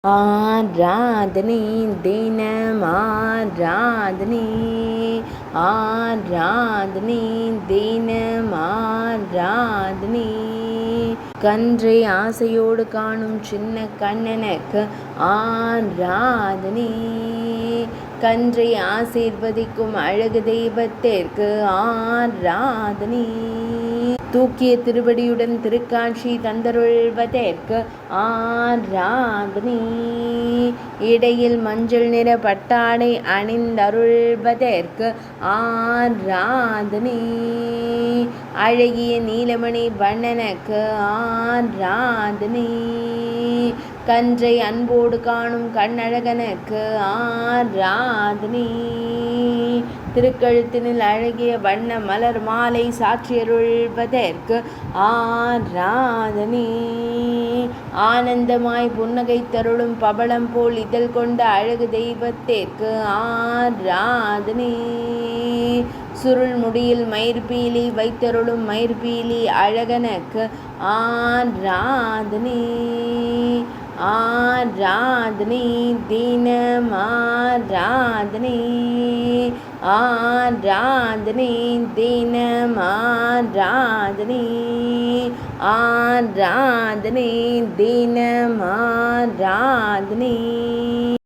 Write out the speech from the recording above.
ஆராதனை தினம் ஆராதனை ஆராதனை தினம் ஆராதனை கன்றை ஆசையோடு காணும் சின்ன கண்ணனுக்கு ஆராதனை கன்றை ஆசீர்வதிக்கும் அழகு தெய்வத்திற்கு ஆராதனை தூக்கிய திருவடியுடன் திருக்காட்சி தந்தருள்வதற்கு ஆராதனை இடையில் மஞ்சள் நிற பட்டாடை அணிந்தருள்வதற்கு ஆராதனை அழகிய நீலமணி வண்ணனுக்கு ஆராதனை கன்றை அன்போடு காணும் கண்ணழகனுக்கு ஆராதனை திருக்கழுத்தினில் அழகிய வண்ண மலர் மாலை சாற்றியருள்வதற்கு ஆராதனை ஆனந்தமாய் புன்னகை தருளும் பவளம் போல் இதழ் கொண்ட அழகு தெய்வத்திற்கு ஆராதனை சுருள் முடியில் மயிர்பீலி வைத்தருளும் மயிர்பீலி அழகனுக்கு ஆராதனை ஆராதனை தினம் ஆராதனை ஆராதனை தினம் ஆராதனை ஆராதனை தினம் ஆராதனை